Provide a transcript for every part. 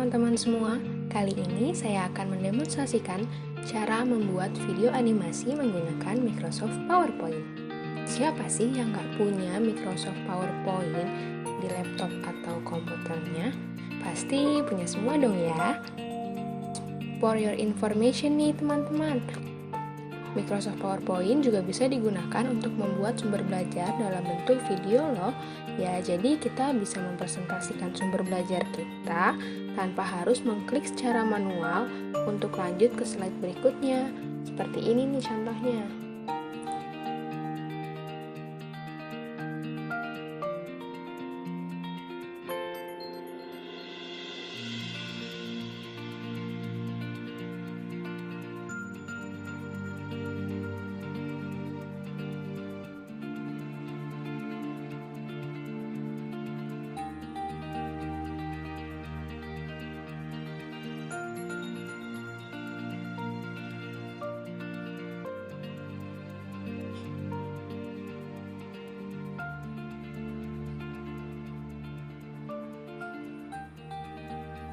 teman-teman semua, kali ini saya akan mendemonstrasikan cara membuat video animasi menggunakan Microsoft PowerPoint. Siapa sih yang nggak punya Microsoft PowerPoint di laptop atau komputernya? Pasti punya semua dong ya. For your information nih teman-teman, Microsoft PowerPoint juga bisa digunakan untuk membuat sumber belajar dalam bentuk video loh. Ya, jadi kita bisa mempresentasikan sumber belajar kita tanpa harus mengklik secara manual untuk lanjut ke slide berikutnya. Seperti ini nih contohnya.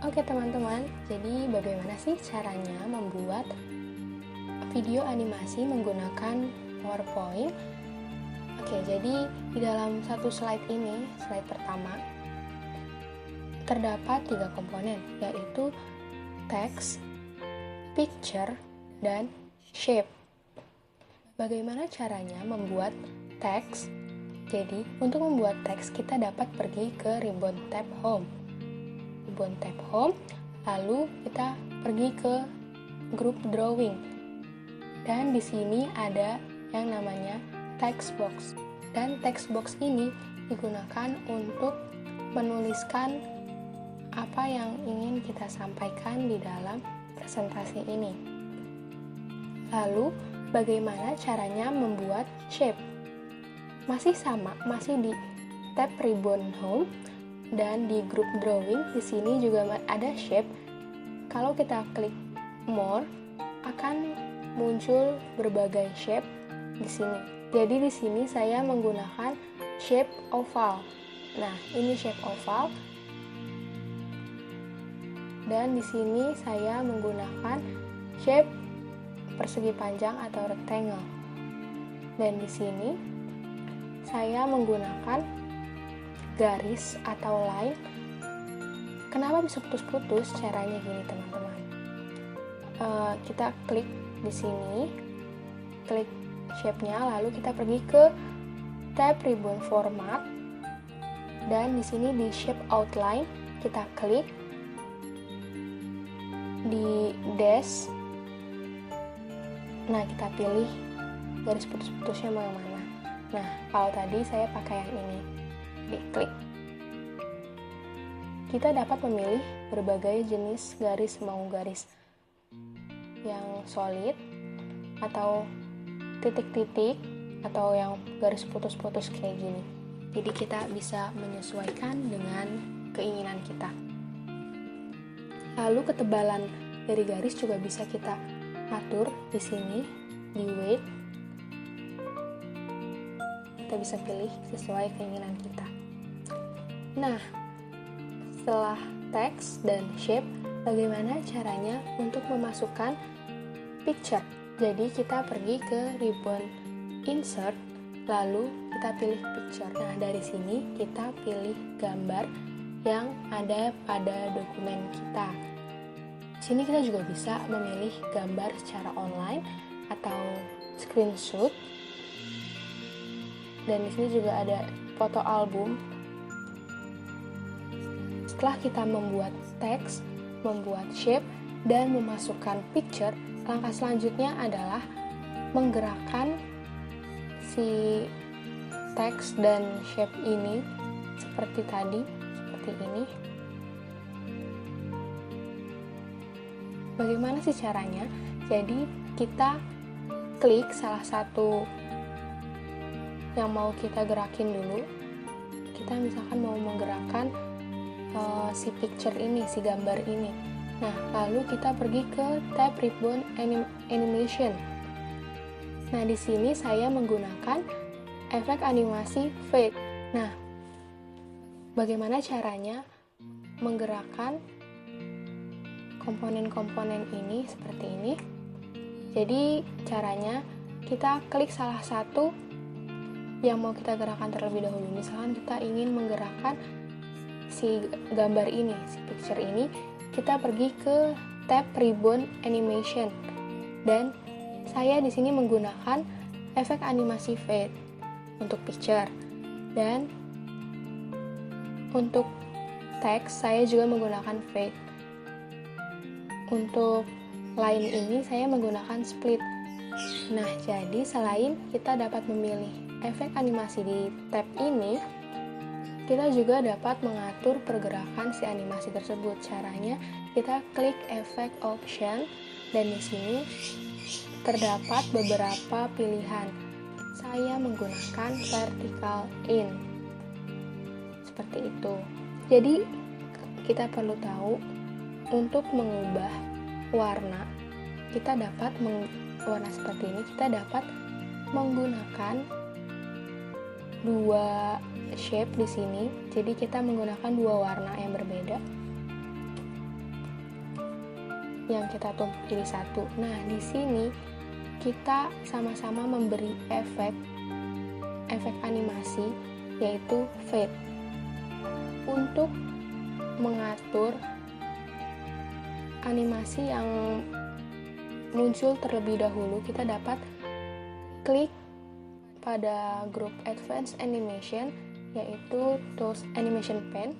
Oke teman-teman, jadi bagaimana sih caranya membuat video animasi menggunakan PowerPoint? Oke, jadi di dalam satu slide ini, slide pertama, terdapat 3 komponen, yaitu text, picture, dan shape. Bagaimana caranya membuat teks? Jadi, untuk membuat teks, kita dapat pergi ke ribbon tab home. Ribbon tab home, lalu kita pergi ke group drawing. Dan di sini ada yang namanya text box. Dan text box ini digunakan untuk menuliskan apa yang ingin kita sampaikan di dalam presentasi ini. Lalu, bagaimana caranya membuat shape? Masih sama, masih di tab ribbon home dan di group drawing. Di sini juga ada shape. Kalau kita klik more, akan muncul berbagai shape di sini. Jadi di sini saya menggunakan shape oval. Nah, ini shape oval. Dan di sini saya menggunakan shape persegi panjang atau rectangle. Dan di sini saya menggunakan garis atau line. Kenapa bisa putus-putus? Caranya gini teman-teman. Kita klik di sini, klik shape-nya, lalu kita pergi ke tab ribbon format, dan di sini di shape outline kita klik di dash. Nah, kita pilih garis putus-putusnya mau yang mana. Nah, kalau tadi saya pakai yang ini, diklik. Kita dapat memilih berbagai jenis garis, mau garis yang solid atau titik-titik atau yang garis putus-putus kayak gini. Jadi kita bisa menyesuaikan dengan keinginan kita. Lalu ketebalan dari garis juga bisa kita atur di sini di weight. Kita bisa pilih sesuai keinginan kita. Nah, setelah teks dan shape, bagaimana caranya untuk memasukkan picture? Jadi kita pergi ke ribbon insert, lalu kita pilih picture. Nah, dari sini kita pilih gambar yang ada pada dokumen kita. Di sini kita juga bisa memilih gambar secara online atau screenshot. Dan di sini juga ada foto album. Setelah kita membuat teks, membuat shape, dan memasukkan picture, langkah selanjutnya adalah menggerakkan si teks dan shape ini seperti tadi, seperti ini. Bagaimana sih caranya? Jadi kita klik salah satu yang mau kita gerakin dulu. Kita misalkan mau menggerakkan si picture ini, si gambar ini. Nah, lalu kita pergi ke tab ribbon animation. Nah, di sini saya menggunakan efek animasi fade. Nah, bagaimana caranya menggerakkan komponen-komponen ini seperti ini. Jadi caranya kita klik salah satu yang mau kita gerakkan terlebih dahulu. Misalkan kita ingin menggerakkan si gambar ini, si picture ini, kita pergi ke tab Ribbon Animation. Dan saya di sini menggunakan efek animasi fade untuk picture. Dan untuk teks saya juga menggunakan fade. Untuk line ini saya menggunakan split. Nah, jadi selain kita dapat memilih efek animasi di tab ini, kita juga dapat mengatur pergerakan si animasi tersebut. Caranya kita klik efek option dan di sini terdapat beberapa pilihan. Saya menggunakan vertical in. Seperti itu. Jadi kita perlu tahu untuk mengubah warna, kita dapat warna seperti ini, kita dapat menggunakan dua shape di sini. Jadi kita menggunakan dua warna yang berbeda yang kita tumpuk jadi satu. Nah, di sini kita sama-sama memberi efek animasi yaitu fade. Untuk mengatur animasi yang muncul terlebih dahulu, kita dapat klik pada grup Advanced Animation yaitu Tools Animation Pen.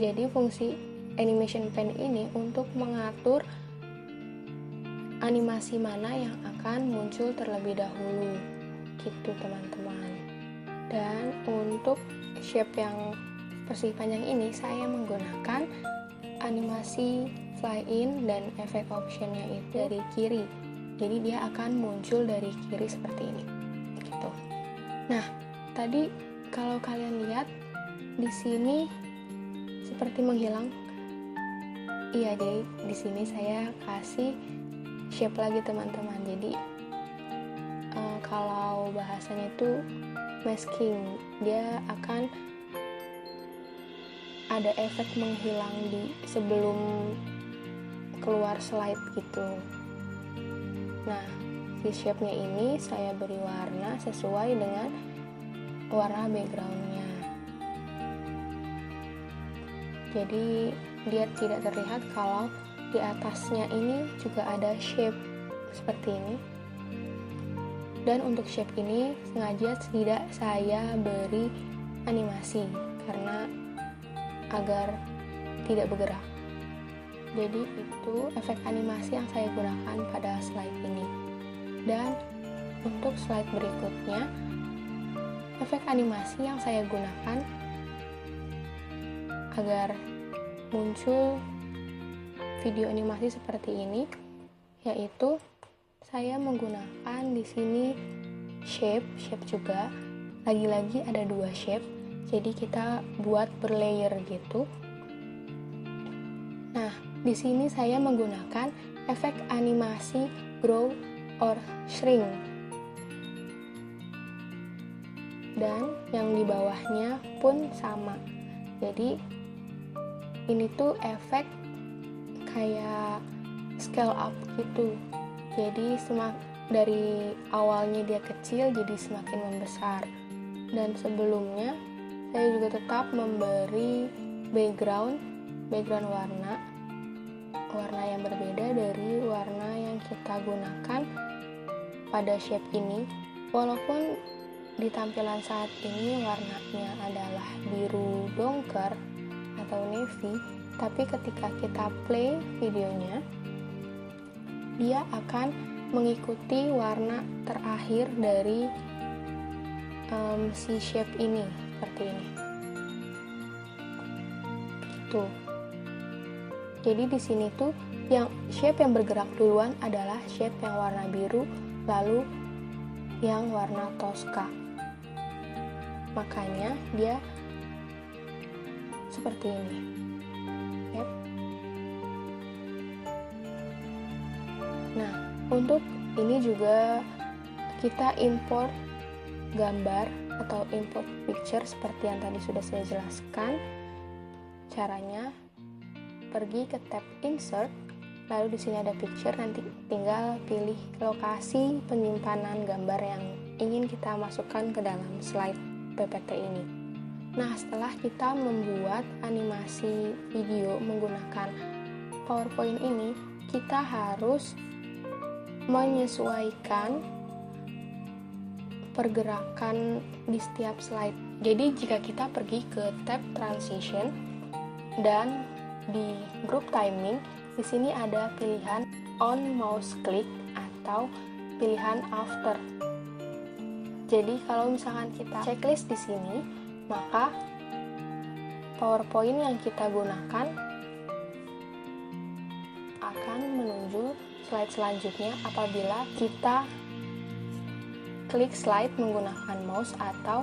Jadi fungsi Animation Pen ini untuk mengatur animasi mana yang akan muncul terlebih dahulu, gitu teman-teman. Dan untuk shape yang persegi panjang ini saya menggunakan animasi fly in dan efek optionnya itu dari kiri. Jadi dia akan muncul dari kiri seperti ini. Gitu. Nah, tadi kalau kalian lihat di sini seperti menghilang. Iya, jadi di sini saya kasih shape lagi teman-teman. Jadi kalau bahasanya itu masking, dia akan ada efek menghilang di sebelum keluar slide gitu. Nah, si shape-nya ini saya beri warna sesuai dengan warna background-nya. Jadi dia tidak terlihat kalau di atasnya ini juga ada shape seperti ini. Dan untuk shape ini sengaja tidak saya beri animasi karena agar tidak bergerak. Jadi itu efek animasi yang saya gunakan pada slide ini. Dan untuk slide berikutnya, efek animasi yang saya gunakan agar muncul video animasi seperti ini, yaitu saya menggunakan di sini shape juga. Lagi-lagi ada dua shape, jadi kita buat berlayer gitu. Nah, di sini saya menggunakan efek animasi grow or shrink. Dan yang di bawahnya pun sama. Jadi ini tuh efek kayak scale up gitu. Jadi dari awalnya dia kecil jadi semakin membesar. Dan sebelumnya saya juga tetap memberi background warna yang berbeda dari warna yang kita gunakan pada shape ini. Walaupun di tampilan saat ini warnanya adalah biru dongker atau navy, tapi ketika kita play videonya, dia akan mengikuti warna terakhir dari si shape ini seperti ini. Tuh. Jadi di sini tuh yang shape yang bergerak duluan adalah shape yang warna biru, lalu yang warna Tosca. Makanya dia seperti ini. Yep. Nah, untuk ini juga kita import gambar atau import picture seperti yang tadi sudah saya jelaskan. Caranya pergi ke tab Insert, Lalu di sini ada picture, nanti tinggal pilih lokasi penyimpanan gambar yang ingin kita masukkan ke dalam slide PPT ini. Nah, setelah kita membuat animasi video menggunakan PowerPoint ini, kita harus menyesuaikan pergerakan di setiap slide. Jadi, jika kita pergi ke tab transition dan di group timing, di sini ada pilihan on mouse click atau pilihan after. Jadi kalau misalkan kita checklist di sini, maka PowerPoint yang kita gunakan akan menuju slide selanjutnya apabila kita klik slide menggunakan mouse atau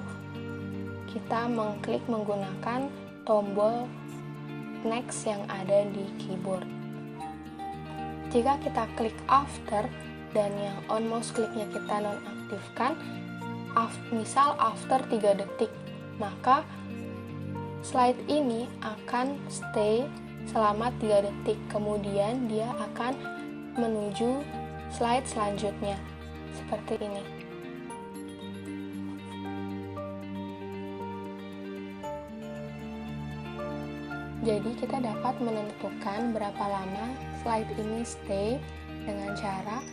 kita mengklik menggunakan tombol next yang ada di keyboard. Jika kita klik after dan yang on mouse kliknya kita nonaktifkan, misal after 3 detik, maka slide ini akan stay selama 3 detik, kemudian dia akan menuju slide selanjutnya seperti ini. Jadi kita dapat menentukan berapa lama slide ini stay dengan cara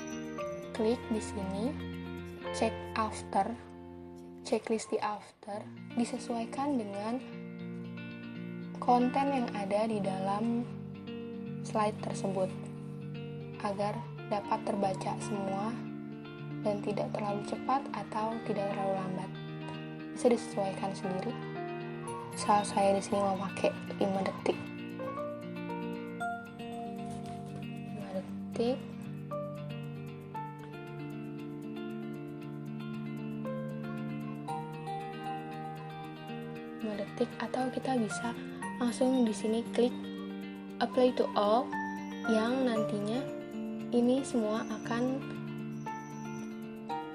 klik di sini, check after, checklist di after, disesuaikan dengan konten yang ada di dalam slide tersebut agar dapat terbaca semua dan tidak terlalu cepat atau tidak terlalu lambat. Bisa disesuaikan sendiri. Misal saya di sini mau pakai 5 detik. 5 detik. Atau kita bisa langsung di sini klik apply to all yang nantinya ini semua akan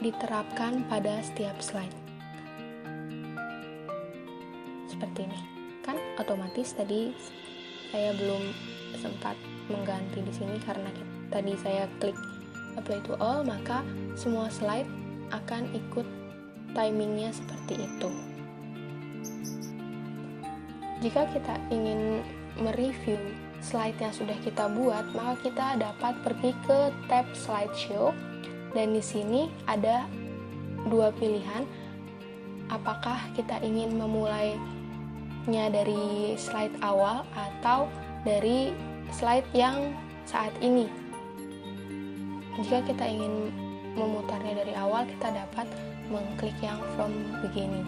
diterapkan pada setiap slide. Seperti ini. Kan otomatis tadi saya belum sempat mengganti di sini karena tadi saya klik apply to all, maka semua slide akan ikut timingnya seperti itu. Jika kita ingin mereview slide yang sudah kita buat, maka kita dapat pergi ke tab slideshow dan di sini ada 2 pilihan. Apakah kita ingin memulainya dari slide awal atau dari slide yang saat ini. Jika kita ingin memutarnya dari awal, kita dapat mengklik yang from beginning.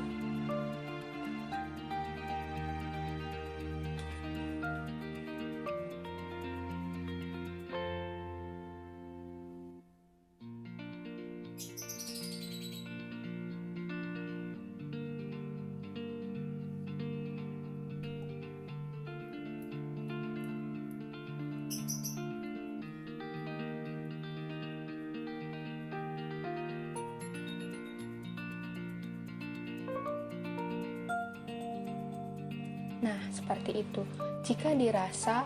Nah, seperti itu. Jika dirasa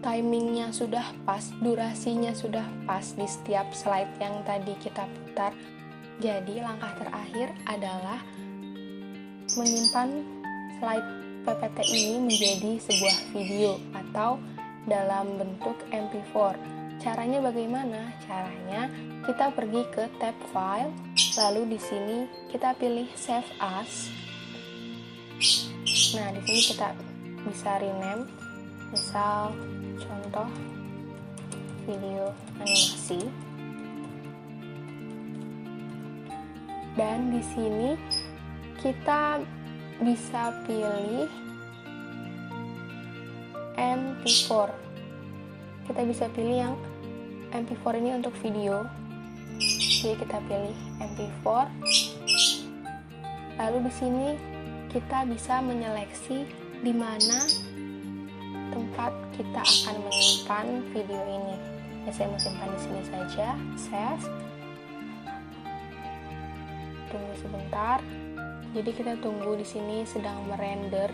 timingnya sudah pas, durasinya sudah pas di setiap slide yang tadi kita putar, jadi langkah terakhir adalah menyimpan slide PPT ini menjadi sebuah video atau dalam bentuk MP4. Caranya bagaimana? Caranya kita pergi ke tab file, lalu di sini kita pilih save as. Nah, di sini kita bisa rename, misal contoh video animasi. Dan di sini kita bisa pilih MP4. Kita bisa pilih yang MP4 ini untuk video. Jadi kita pilih MP4. Lalu di sini kita bisa menyeleksi di mana tempat kita akan menyimpan video ini. Ya, saya mau simpan di sini saja. Save. Tunggu sebentar. Jadi kita tunggu di sini sedang merender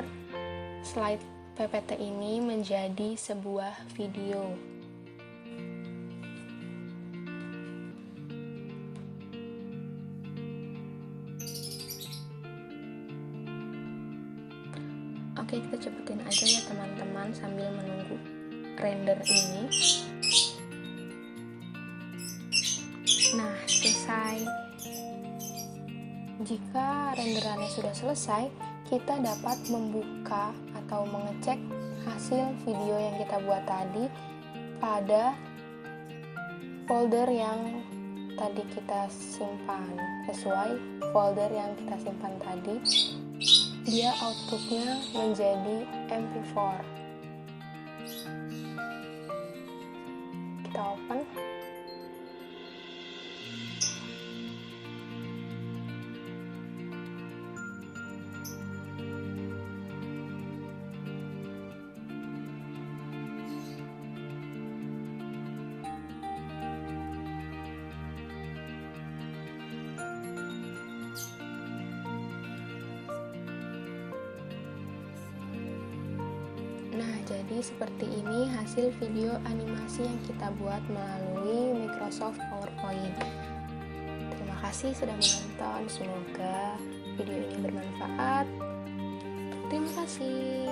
slide PPT ini menjadi sebuah video. Oke, kita cepetin aja ya teman-teman sambil menunggu render ini. Nah, selesai. Jika renderannya sudah selesai, kita dapat membuka atau mengecek hasil video yang kita buat tadi pada folder yang tadi kita simpan. Sesuai folder yang kita simpan tadi, dia outputnya menjadi MP4. Kita open. Nah, jadi seperti ini hasil video animasi yang kita buat melalui Microsoft PowerPoint. Terima kasih sudah menonton, semoga video ini bermanfaat. Terima kasih.